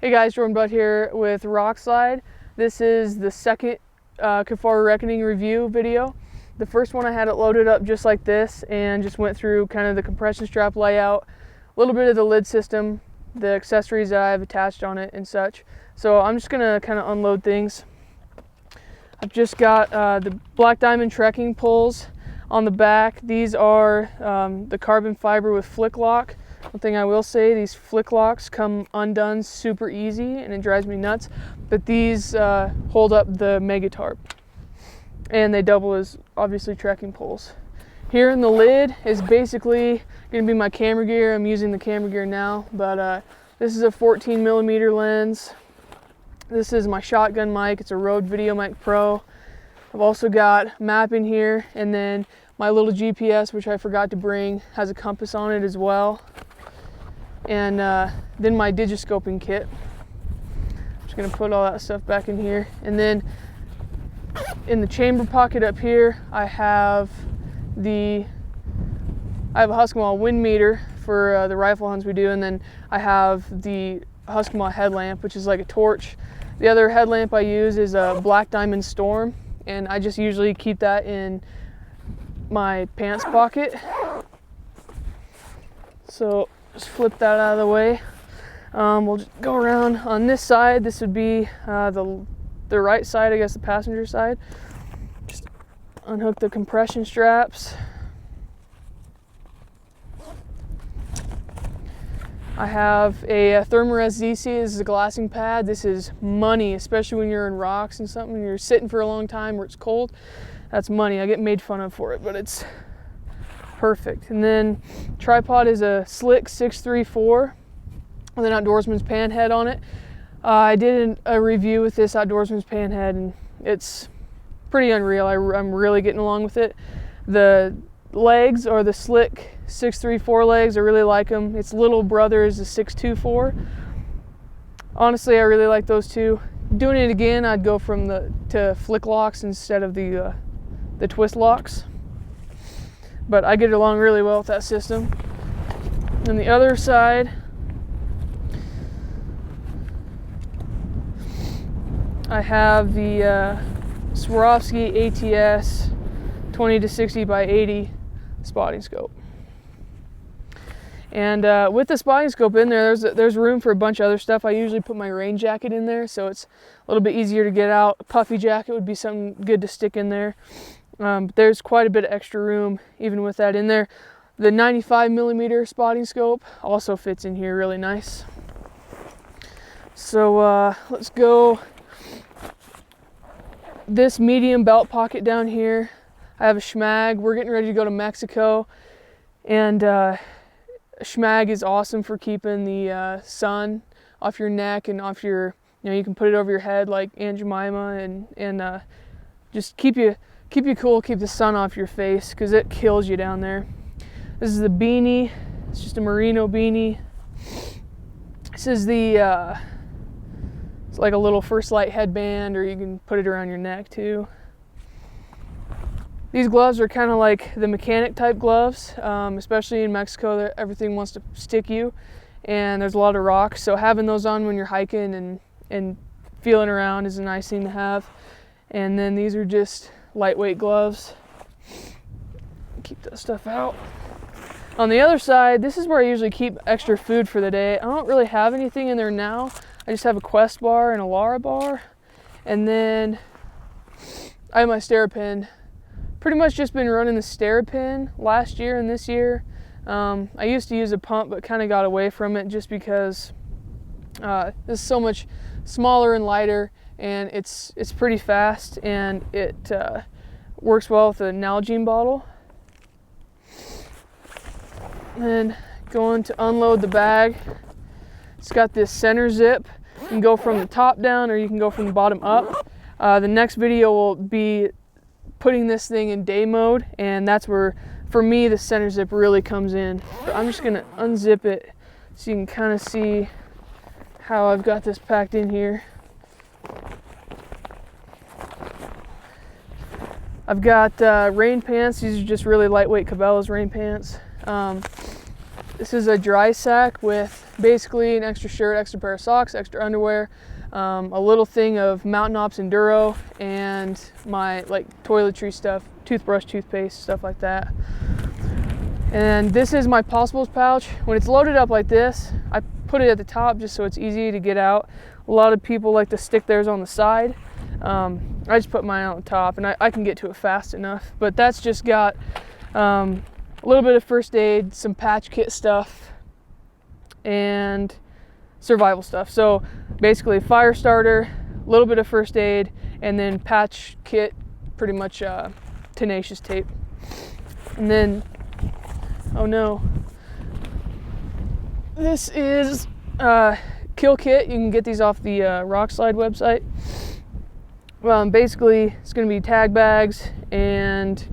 Hey guys, Jordan Butt here with Rokslide. This is the second Kifaru Reckoning review video. The first one I had it loaded up just like this and just went through kind of the compression strap layout, a little bit of the lid system, the accessories that I have attached on it and such. So I'm just gonna kind of unload things. I've just got the black diamond trekking poles on the back. These are the carbon fiber with flick lock. One thing I will say, these flick locks come undone super easy and it drives me nuts, but these hold up the mega tarp and they double as obviously trekking poles. Here in the lid is basically going to be my camera gear. I'm using the camera gear now, but this is a 14mm lens. This is my shotgun mic. It's a Rode VideoMic Pro. I've also got mapping here, and then my little GPS, which I forgot to bring, has a compass on it as well. And then my digiscoping kit. I'm just gonna put all that stuff back in here. And then in the chamber pocket up here, I have a Husky-Mall wind meter for the rifle hunts we do, and then I have the Husky-Mall headlamp, which is like a torch. The other headlamp I use is a Black Diamond Storm, and I just usually keep that in my pants pocket. So just flip that out of the way. We'll just go around on this side. This would be the right side, I guess, the passenger side. Just unhook the compression straps. I have a Thermarest ZC. This is a glassing pad. This is money, especially when you're in rocks and something, and you're sitting for a long time where it's cold. That's money. I get made fun of for it, but it's perfect. And then tripod is a Slick 634 with an Outdoorsman's pan head on it. I did a review with this Outdoorsman's pan head and it's pretty unreal. I'm really getting along with it. The legs are the Slick 634 legs. I really like them. Its little brother is the 624. Honestly, I really like those two. Doing it again, I'd go to flick locks instead of the twist locks. But I get along really well with that system. On the other side, I have the Swarovski ATS 20-60 by 80 spotting scope. And with the spotting scope in there, there's room for a bunch of other stuff. I usually put my rain jacket in there, so it's a little bit easier to get out. A puffy jacket would be something good to stick in there. But there's quite a bit of extra room even with that in there. The 95mm spotting scope also fits in here really nice. So let's go. This medium belt pocket down here, I have a Schmag. We're getting ready to go to Mexico, and Schmag is awesome for keeping the sun off your neck and off your, you can put it over your head like Aunt Jemima, and just keep you cool, keep the sun off your face because it kills you down there. This is the Beanie. It's just a merino beanie. This is the it's like a little First Light headband, or you can put it around your neck too. These gloves are kind of like the mechanic type gloves, especially in Mexico. Everything wants to stick you, and there's a lot of rocks. So having those on when you're hiking and feeling around is a nice thing to have. And then these are just lightweight gloves. Keep that stuff out. On the other side, this is where I usually keep extra food for the day. I don't really have anything in there now. I just have a Quest bar and a Lara bar. And then I have my Sterapin. Pretty much just been running the Sterapin last year and this year. I used to use a pump, but kind of got away from it just because this is so much smaller and lighter, and it's pretty fast, and it works well with a Nalgene bottle. And then going to unload the bag, it's got this center zip. You can go from the top down or you can go from the bottom up. The next video will be putting this thing in day mode, and that's where, for me, the center zip really comes in. But I'm just gonna unzip it so you can kind of see how I've got this packed in here. I've got rain pants. These are just really lightweight Cabela's rain pants. This is a dry sack with basically an extra shirt, extra pair of socks, extra underwear, a little thing of Mountain Ops Enduro, and my like toiletry stuff, toothbrush, toothpaste, stuff like that. And this is my Possibles pouch. When it's loaded up like this, I put it at the top just so it's easy to get out. A lot of people like to stick theirs on the side. I just put mine on the top, and I can get to it fast enough. But that's just got a little bit of first aid, some patch kit stuff, and survival stuff. So basically fire starter, a little bit of first aid, and then patch kit, pretty much tenacious tape. And then, oh no, this is kill kit. You can get these off the Rokslide website. Well, basically it's going to be tag bags and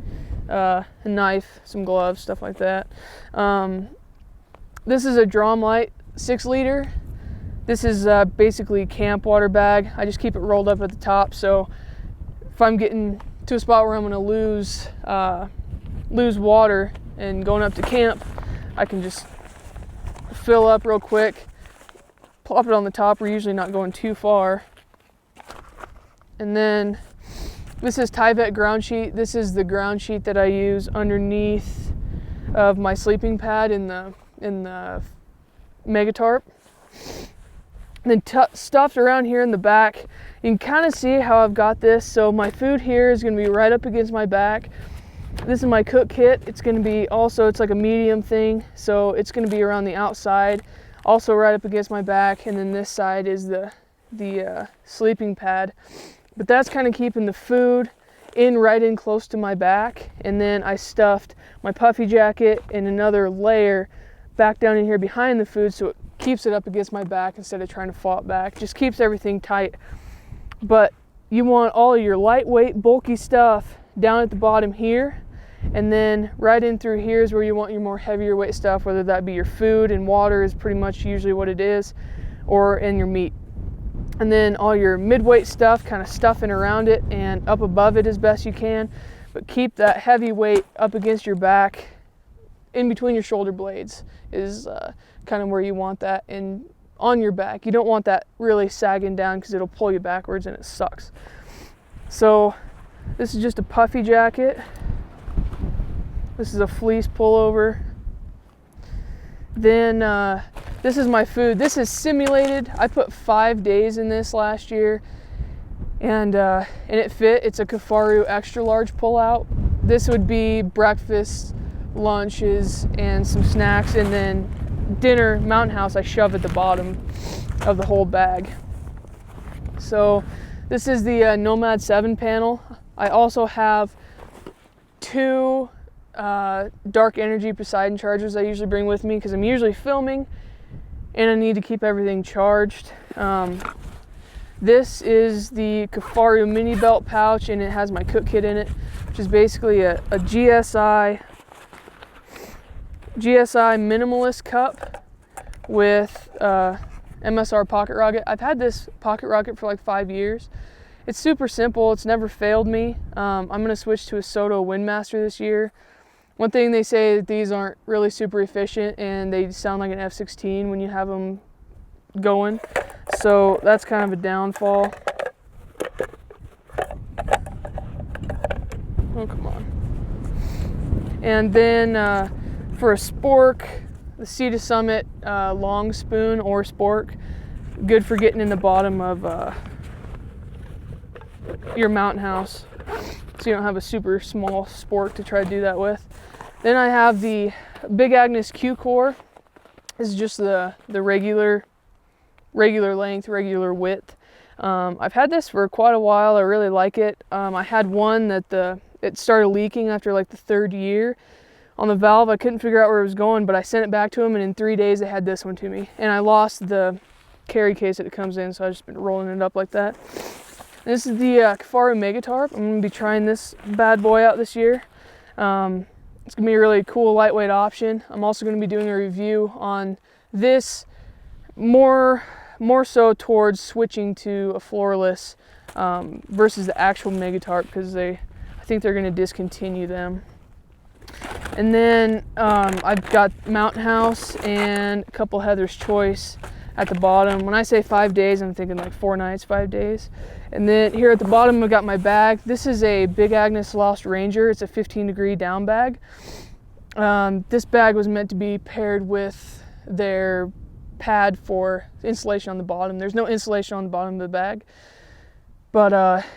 a knife, some gloves, stuff like that. This is a drum light, 6 liter. This is basically camp water bag. I just keep it rolled up at the top, so if I'm getting to a spot where I'm going to lose water and going up to camp, I can just fill up real quick, plop it on the top. We're usually not going too far. And then this is Tyvek ground sheet. This is the ground sheet that I use underneath of my sleeping pad in the mega tarp. And then stuffed around here in the back, you can kind of see how I've got this. So my food here is going to be right up against my back. This is my cook kit. It's going to be also, it's like a medium thing, so it's going to be around the outside, also right up against my back. And then this side is the sleeping pad. But that's kind of keeping the food right in close to my back. And then I stuffed my puffy jacket and another layer back down in here behind the food, so it keeps it up against my back instead of trying to fall back. Just keeps everything tight. But you want all of your lightweight, bulky stuff down at the bottom here, and then right in through here is where you want your more heavier weight stuff, whether that be your food, and water is pretty much usually what it is, or in your meat. And then all your mid-weight stuff, kind of stuffing around it and up above it as best you can, but keep that heavy weight up against your back, in between your shoulder blades is kind of where you want that, and on your back. You don't want that really sagging down because it'll pull you backwards and it sucks. So this is just a puffy jacket. This is a fleece pullover. Then this is my food. This is simulated. I put 5 days in this last year, and it fit. It's a Kifaru extra large pullout. This would be breakfast, lunches, and some snacks, and then dinner, Mountain House, I shove at the bottom of the whole bag. So this is the Nomad 7 panel. I also have 2 dark energy Poseidon chargers I usually bring with me because I'm usually filming and I need to keep everything charged. This is the Kifaru mini belt pouch, and it has my cook kit in it, which is basically a GSI minimalist cup with MSR pocket rocket. I've had this pocket rocket for like 5 years. It's super simple. It's never failed me. I'm going to switch to a Soto Windmaster this year. One thing they say that these aren't really super efficient and they sound like an F-16 when you have them going. So that's kind of a downfall. Oh, come on. And then for a spork, the Sea to Summit long spoon or spork, good for getting in the bottom of your Mountain House, so you don't have a super small spork to try to do that with. Then I have the big Agnes Q Core. This is just the regular length, regular width. I've had this for quite a while. I really like it. I had one that it started leaking after like the 3rd year on the valve. I couldn't figure out where it was going, but I sent it back to them, and in 3 days they had this one to me. And I lost the carry case that it comes in, so I've just been rolling it up like that. And this is the Kifaru Mega Tarp. I'm going to be trying this bad boy out this year. It's going to be a really cool lightweight option. I'm also going to be doing a review on this, more so towards switching to a floorless versus the actual Mega Tarp, because I think they're going to discontinue them. And then I've got Mountain House and a couple Heather's Choice at the bottom. When I say 5 days, I'm thinking like 4 nights, 5 days. And then here at the bottom, I've got my bag. This is a Big Agnes Lost Ranger. It's a 15-degree down bag. This bag was meant to be paired with their pad for insulation on the bottom. There's no insulation on the bottom of the bag, but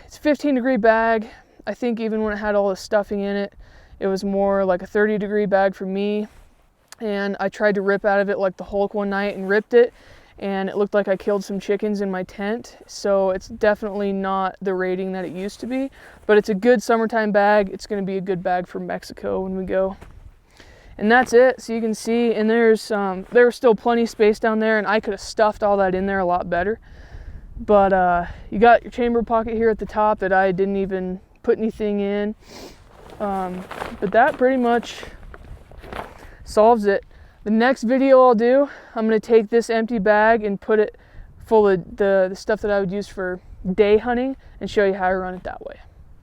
it's a 15-degree bag. I think even when it had all the stuffing in it, it was more like a 30-degree bag for me. And I tried to rip out of it like the Hulk one night and ripped it, and it looked like I killed some chickens in my tent. So it's definitely not the rating that it used to be, but it's a good summertime bag. It's going to be a good bag for Mexico when we go. And that's it. So you can see, and there was still plenty of space down there, and I could have stuffed all that in there a lot better. But you got your chamber pocket here at the top that I didn't even put anything in. But that pretty much solves it. The next video I'll do, I'm going to take this empty bag and put it full of the stuff that I would use for day hunting and show you how I run it that way.